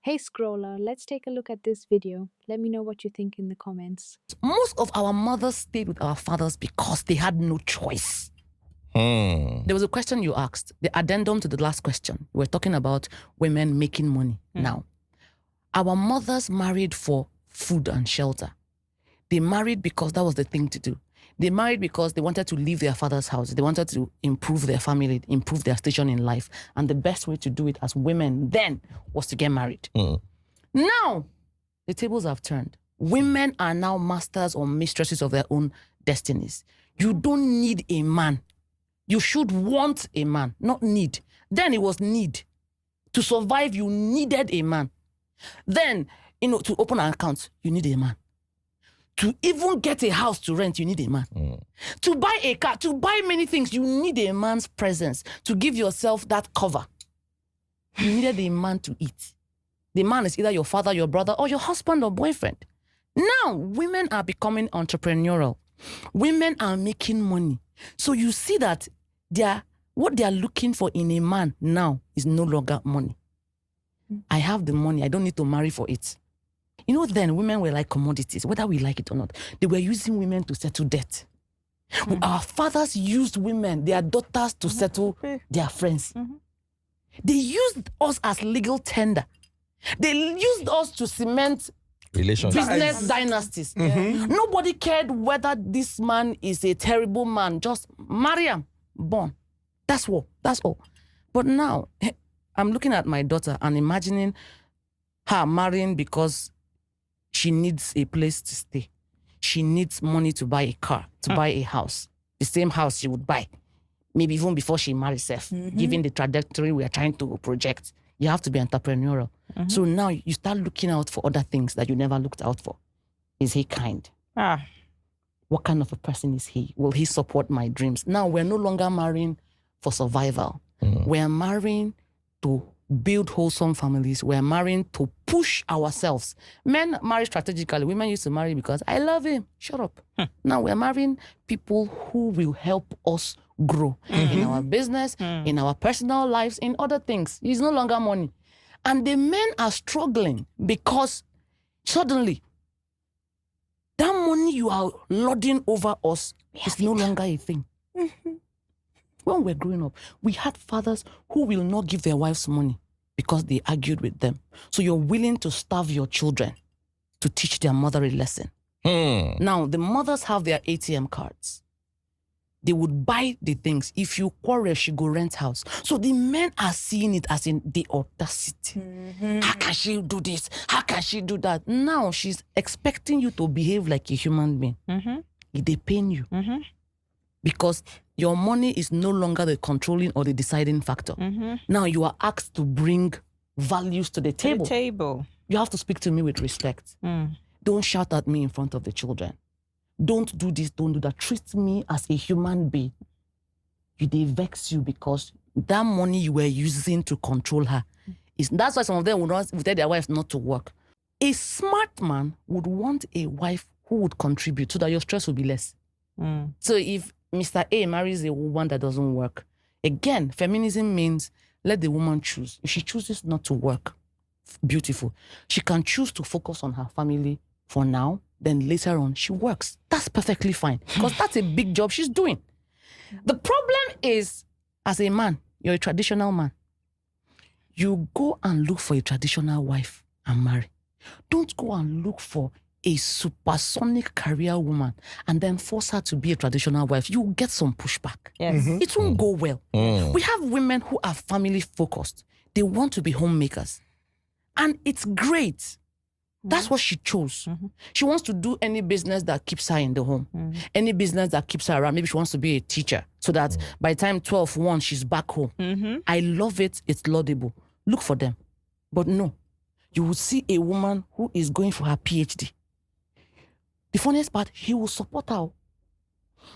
Hey scroller, let's take a look at this video. Let me know what you think in the comments. Most of our mothers stayed with our fathers because they had no choice. There was a question you asked, the addendum to the last question. We're talking about women making money now. Our mothers married for food and shelter. They married because that was the thing to do. They married because they wanted to leave their father's house. They wanted to improve their family, improve their station in life. And the best way to do it as women then was to get married. Now, the tables have turned. Women are now masters or mistresses of their own destinies. You don't need a man. You should want a man, not need. Then it was need. To survive, you needed a man. Then, to open an account, you need a man. To even get a house to rent, you need a man. To buy a car, to buy many things, you need a man's presence. To give yourself that cover, you needed a man to eat. The man is either your father, your brother, or your husband or boyfriend. Now, women are becoming entrepreneurial. Women are making money. So you see that what they are looking for in a man now is no longer money. I have the money. I don't need to marry for it. Then women were like commodities, whether we like it or not. They were using women to settle debt. Our fathers used women, their daughters, to settle their friends. They used us as legal tender. They used us to cement business dynasties. Nobody cared whether this man is a terrible man. Just marry him, born. That's all. But now, I'm looking at my daughter and imagining her marrying because she needs a place to stay. She needs money to buy a car, to buy a house. The same house she would buy, maybe even before she marries herself, given the trajectory we are trying to project. You have to be entrepreneurial. So now you start looking out for other things that you never looked out for. Is he kind? What kind of a person is he? Will he support my dreams? Now we're no longer marrying for survival. We're marrying to build wholesome families. We're marrying to push ourselves. Men marry strategically. Women used to marry because I love him. Shut up. Now we're marrying people who will help us grow in our business, in our personal lives, in other things. It's no longer money. And the men are struggling because suddenly that money you are lording over us is no longer a thing. When we're growing up, we had fathers who will not give their wives money because they argued with them. So you're willing to starve your children to teach their mother a lesson. Now, the mothers have their ATM cards. They would buy the things. If you quarrel, she go rent house. So the men are seeing it as in the audacity. How can she do this? How can she do that? Now she's expecting you to behave like a human being. They pain you. Because your money is no longer the controlling or the deciding factor. Now you are asked to bring values to the table. You have to speak to me with respect. Don't shout at me in front of the children. Don't do this, don't do that. Treat me as a human being. They vex you because that money you were using to control her. That's why some of them would tell their wives not to work. A smart man would want a wife who would contribute so that your stress will be less. So if Mr. A marries a woman that doesn't work, again, feminism means let the woman choose. If she chooses not to work, beautiful. She can choose to focus on her family for now, then later on she works. That's perfectly fine because that's a big job she's doing. The problem is, as a man, you're a traditional man. You go and look for a traditional wife and marry. Don't go and look for a supersonic career woman and then force her to be a traditional wife. You'll get some pushback. Yes. It won't go well. We have women who are family focused. They want to be homemakers. And it's great. That's what she chose. She wants to do any business that keeps her in the home. Any business that keeps her around. Maybe she wants to be a teacher so that by the time 12-1, she's back home. I love it. It's laudable. Look for them. But no, you will see a woman who is going for her PhD. The funniest part, he will support her.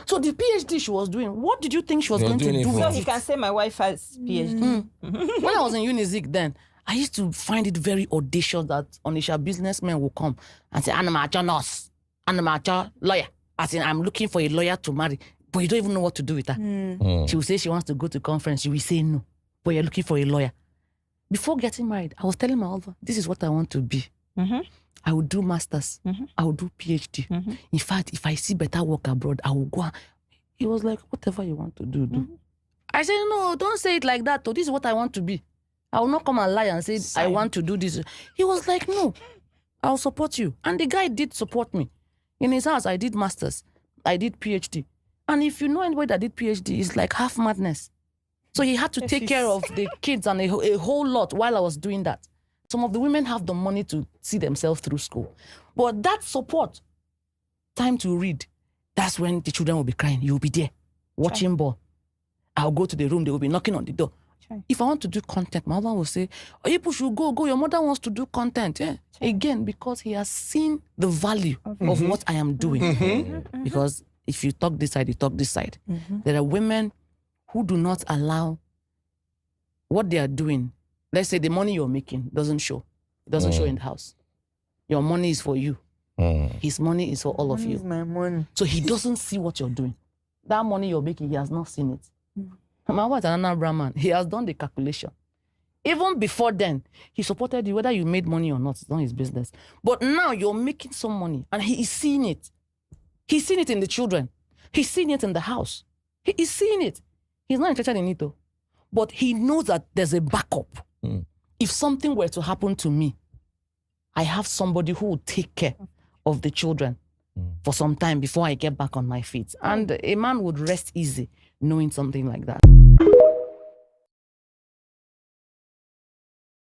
So the PhD she was doing, what did you think she was going to do with So it? he can say my wife has PhD. When I was in Unizik then, I used to find it very audacious that Onisha businessmen will come and say, Anamacha nurse, Anamacha lawyer. As in, I'm looking for a lawyer to marry, but you don't even know what to do with her. She will say she wants to go to conference. You will say no, but you're looking for a lawyer. Before getting married, I was telling my husband, this is what I want to be. I will do masters. I will do PhD. In fact, if I see better work abroad, I will go. He was like, whatever you want to do, do. I said, no, don't say it like that. This is what I want to be. I will not come and lie and say, I want to do this. He was like, no, I'll support you. And the guy did support me. In his house, I did masters. I did PhD. And if you know anybody that did PhD, it's like half madness. So he had to take care of the kids and a whole lot while I was doing that. Some of the women have the money to see themselves through school. But that support, time to read, that's when the children will be crying. You'll be there, watching ball. I'll go to the room, they will be knocking on the door. If I want to do content, my mother will say, oh, you should go. Your mother wants to do content. Yeah. Again, because he has seen the value of what I am doing. Because if you talk this side, you talk this side. There are women who do not allow what they are doing. Let's say the money you're making doesn't show. It doesn't show in the house. Your money is for you. His money is for all of you. My money. So he doesn't see what you're doing. That money you're making, he has not seen it. My wife is another Brahman. He has done the calculation. Even before then, he supported you, whether you made money or not. It's not his business. But now you're making some money, and he is seeing it. He's seen it in the children. He's seen it in the house. He is seeing it. He's not interested in it, though. But he knows that there's a backup. If something were to happen to me, I have somebody who will take care of the children for some time before I get back on my feet. And a man would rest easy knowing something like that.